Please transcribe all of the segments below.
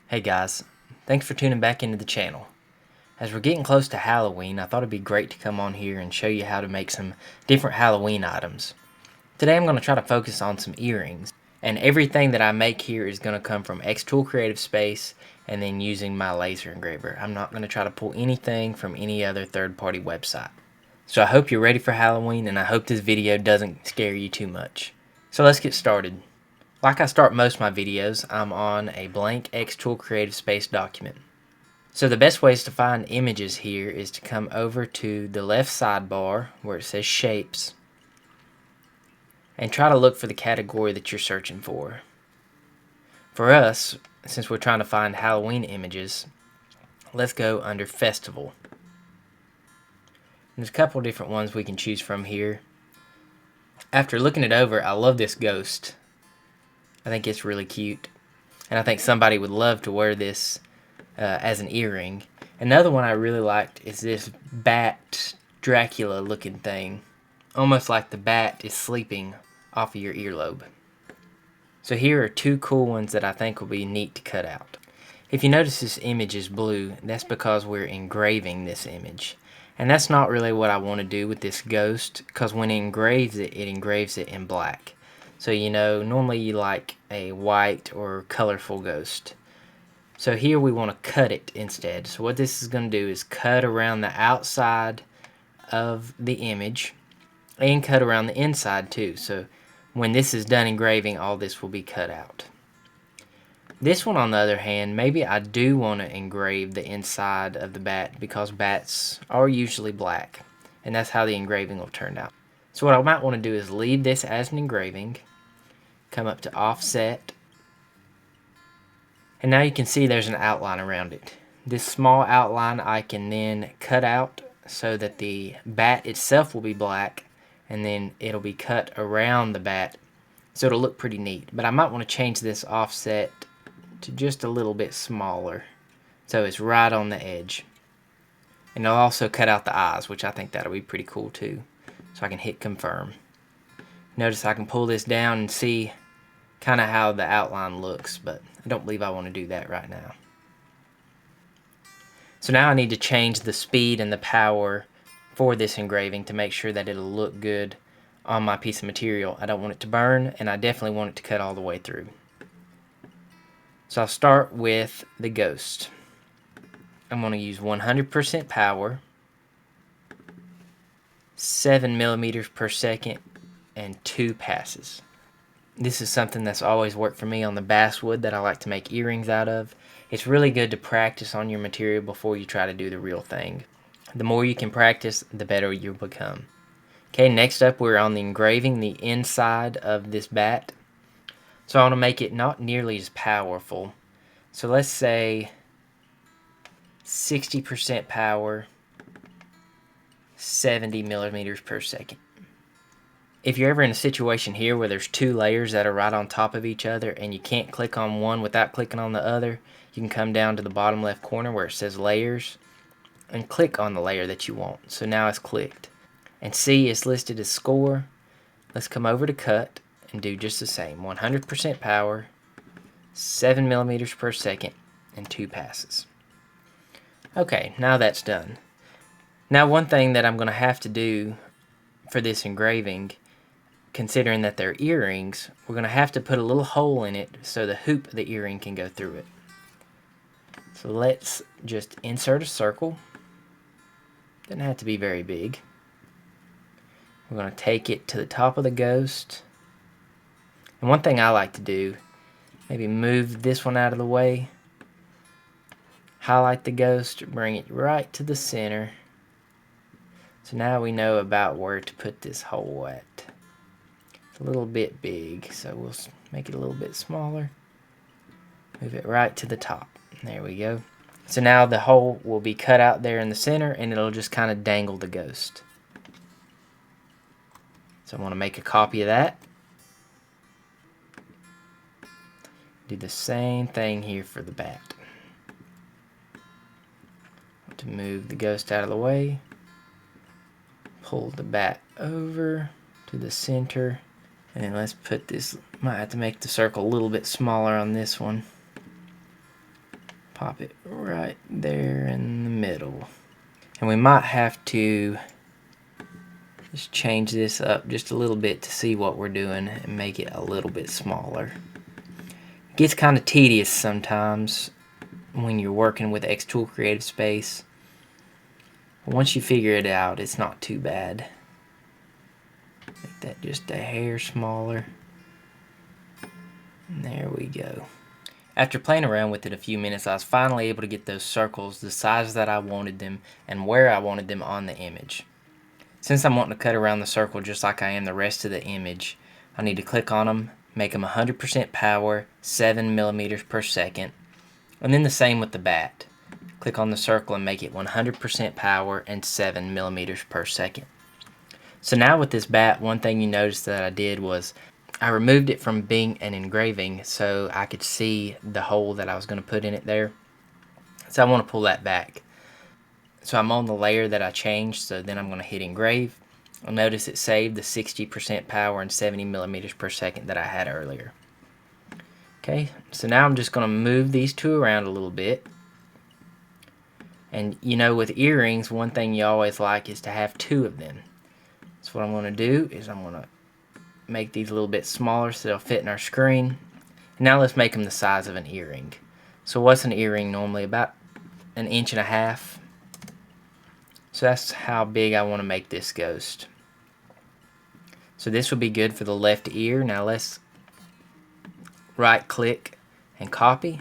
Hey guys, thanks for tuning back into the channel. As we're getting close to Halloween, I thought it'd be great to come on here and show you how to make some different Halloween items. Today I'm going to try to focus on some earrings, and everything that I make here is going to come from xTool Creative Space and then using my laser engraver. I'm not going to try to pull anything from any other third-party website. So I hope you're ready for Halloween, and I hope this video doesn't scare you too much. So let's get started. Like I start most of my videos, I'm on a blank xTool Creative Space document. So the best ways to find images here is to come over to the left sidebar where it says Shapes and try to look for the category that you're searching for. For us, since we're trying to find Halloween images, let's go under Festival. There's a couple different ones we can choose from here. After looking it over, I love this ghost. I think it's really cute, and I think somebody would love to wear this as an earring. Another one I really liked is this bat Dracula looking thing, almost like the bat is sleeping off of your earlobe. So here are two cool ones that I think will be neat to cut out. If you notice this image is blue, that's because we're engraving this image. And that's not really what I want to do with this ghost, because when it engraves it in black. So normally you like a white or colorful ghost. So here we want to cut it instead. So what this is going to do is cut around the outside of the image and cut around the inside too. So when this is done engraving, all this will be cut out. This one, on the other hand, maybe I do want to engrave the inside of the bat because bats are usually black, and that's how the engraving will turn out. So what I might want to do is leave this as an engraving, come up to offset, and now you can see there's an outline around it. This small outline I can then cut out so that the bat itself will be black, and then it'll be cut around the bat so it'll look pretty neat. But I might want to change this offset to just a little bit smaller so it's right on the edge. And I'll also cut out the eyes, which I think that'll be pretty cool too. So I can hit confirm. Notice I can pull this down and see kind of how the outline looks, but I don't believe I want to do that right now. So now I need to change the speed and the power for this engraving to make sure that it'll look good on my piece of material. I don't want it to burn, and I definitely want it to cut all the way through. So I'll start with the ghost. I'm going to use 100% power, 7 millimeters per second, and 2 passes. This is something that's always worked for me on the basswood that I like to make earrings out of. It's really good to practice on your material before you try to do the real thing. The more you can practice, the better you'll become. Okay, next up we're on the engraving the inside of this bat. So I want to make it not nearly as powerful. So let's say 60% power, 70 millimeters per second. If you're ever in a situation here where there's two layers that are right on top of each other and you can't click on one without clicking on the other, you can come down to the bottom left corner where it says layers and click on the layer that you want. So now it's clicked. And see, it's listed as score. Let's come over to cut and do just the same. 100% power, 7 millimeters per second, and 2 passes. Okay, now that's done. Now one thing that I'm going to have to do for this engraving, considering that they're earrings, we're going to have to put a little hole in it so the hoop of the earring can go through it. So let's just insert a circle. Doesn't have to be very big. We're going to take it to the top of the ghost. And one thing I like to do, maybe move this one out of the way, highlight the ghost, bring it right to the center. So now we know about where to put this hole at. It's a little bit big, so we'll make it a little bit smaller. Move it right to the top. There we go. So now the hole will be cut out there in the center, and it'll just kind of dangle the ghost. So I want to make a copy of that. Do the same thing here for the bat. To move the ghost out of the way. Pull the bat over to the center. And then let's put this, might have to make the circle a little bit smaller on this one. Pop it right there in the middle. And we might have to just change this up just a little bit to see what we're doing and make it a little bit smaller. It gets kind of tedious sometimes when you're working with xTool Creative Space. Once you figure it out, it's not too bad. Make that just a hair smaller. And there we go. After playing around with it a few minutes, I was finally able to get those circles the size that I wanted them and where I wanted them on the image. Since I'm wanting to cut around the circle just like I am the rest of the image, I need to click on them, make them 100% power, 7 millimeters per second, and then the same with the bat. Click on the circle and make it 100% power and 7 millimeters per second. So now with this bat, one thing you notice that I did was I removed it from being an engraving so I could see the hole that I was going to put in it there. So I want to pull that back. So I'm on the layer that I changed, so then I'm going to hit engrave. You'll notice it saved the 60% power and 70 millimeters per second that I had earlier. Okay, so now I'm just going to move these two around a little bit. And you know, with earrings, one thing you always like is to have two of them. So what I'm going to do is I'm going to make these a little bit smaller so they'll fit in our screen. And now let's make them the size of an earring. So what's an earring normally? About 1.5 inches. So that's how big I want to make this ghost. So this would be good for the left ear. Now let's right click and copy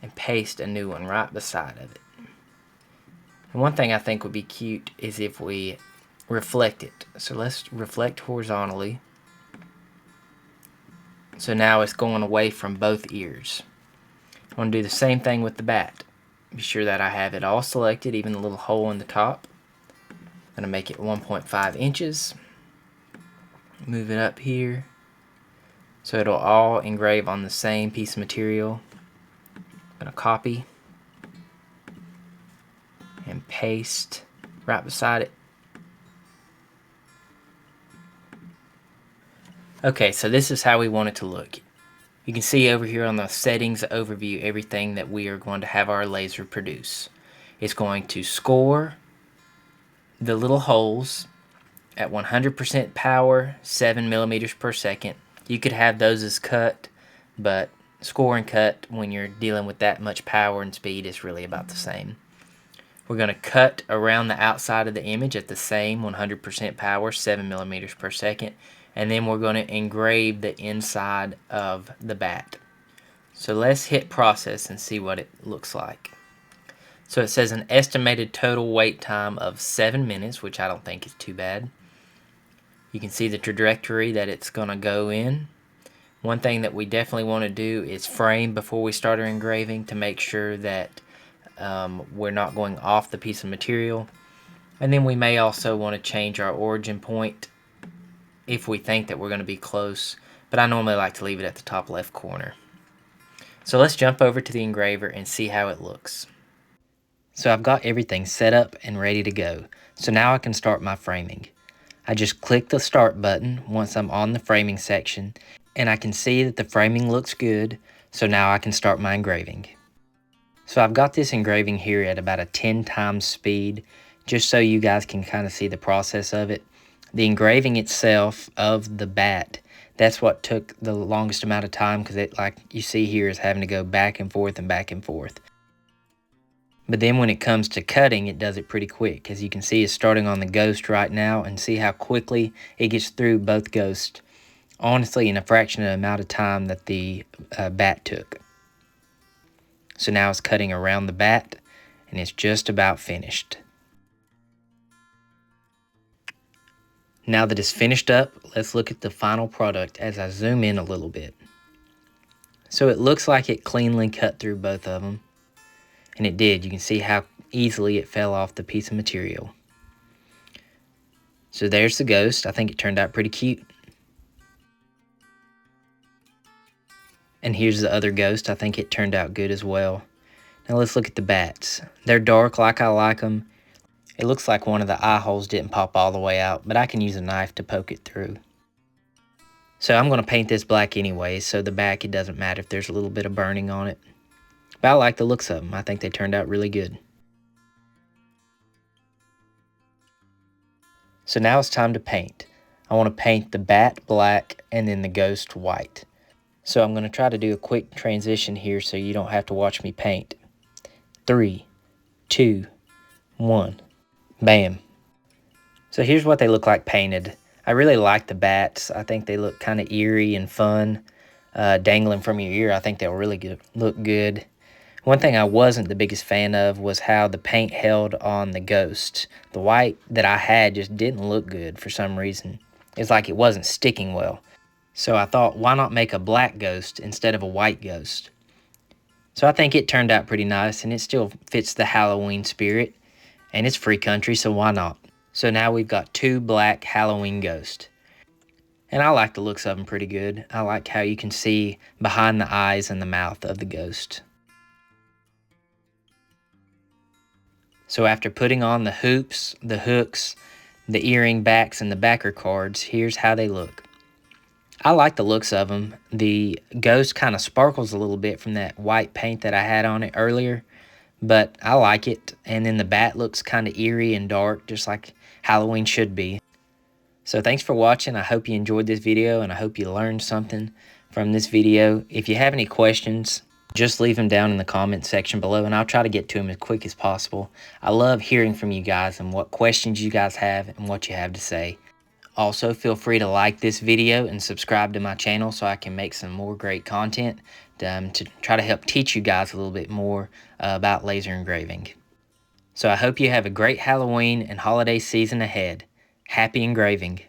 and paste a new one right beside of it. And one thing I think would be cute is if we reflect it. So let's reflect horizontally. So now it's going away from both ears. I want to do the same thing with the bat. Be sure that I have it all selected, even the little hole in the top. I'm going to make it 1.5 inches. Move it up here. So it'll all engrave on the same piece of material. I'm going to copy and paste right beside it. Okay, so this is how we want it to look. You can see over here on the settings overview everything that we are going to have our laser produce. It's going to score the little holes at 100% power, 7 millimeters per second. You could have those as cut, but score and cut when you're dealing with that much power and speed is really about the same. We're going to cut around the outside of the image at the same 100% power, 7 millimeters per second. And then we're going to engrave the inside of the bat. So let's hit process and see what it looks like. So it says an estimated total wait time of 7 minutes, which I don't think is too bad. You can see the trajectory that it's going to go in. One thing that we definitely want to do is frame before we start our engraving to make sure that we're not going off the piece of material. And then we may also want to change our origin point if we think that we're going to be close, but I normally like to leave it at the top left corner. So let's jump over to the engraver and see how it looks. So I've got everything set up and ready to go. So now I can start my framing. I just click the start button once I'm on the framing section, and I can see that the framing looks good, so now I can start my engraving. So I've got this engraving here at about a 10 times speed, just so you guys can kind of see the process of it. The engraving itself of the bat, that's what took the longest amount of time, because it, like you see here, is having to go back and forth and back and forth. But then when it comes to cutting, it does it pretty quick. As you can see, it's starting on the ghost right now, and see how quickly it gets through both ghosts. Honestly, in a fraction of the amount of time that the bat took. So now it's cutting around the bat, and it's just about finished. Now that it's finished up, let's look at the final product as I zoom in a little bit. So it looks like it cleanly cut through both of them. And it did. You can see how easily it fell off the piece of material. So there's the ghost. I think it turned out pretty cute. And here's the other ghost. I think it turned out good as well. Now let's look at the bats. They're dark like I like them. It looks like one of the eye holes didn't pop all the way out, but I can use a knife to poke it through. So I'm going to paint this black anyway, so the back, it doesn't matter if there's a little bit of burning on it. But I like the looks of them. I think they turned out really good. So now it's time to paint. I want to paint the bat black and then the ghost white. So I'm going to try to do a quick transition here so you don't have to watch me paint. 3, 2, 1. Bam. So here's what they look like painted. I really like the bats. I think they look kind of eerie and fun. Dangling from your ear, I think they'll really look good. One thing I wasn't the biggest fan of was how the paint held on the ghost. The white that I had just didn't look good for some reason. It's like it wasn't sticking well. So I thought, why not make a black ghost instead of a white ghost? So I think it turned out pretty nice, and it still fits the Halloween spirit. And it's free country, so why not? So now we've got 2 black Halloween ghosts. And I like the looks of them pretty good. I like how you can see behind the eyes and the mouth of the ghost. So after putting on the hoops, the hooks, the earring backs, and the backer cards, here's how they look. I like the looks of them. The ghost kind of sparkles a little bit from that white paint that I had on it earlier, but I like it. And then the bat looks kind of eerie and dark, just like Halloween should be. So thanks for watching. I hope you enjoyed this video, and I hope you learned something from this video. If you have any questions, just leave them down in the comments section below, and I'll try to get to them as quick as possible. I love hearing from you guys and what questions you guys have and what you have to say. Also, feel free to like this video and subscribe to my channel so I can make some more great content to try to help teach you guys a little bit more about laser engraving. So I hope you have a great Halloween and holiday season ahead. Happy engraving.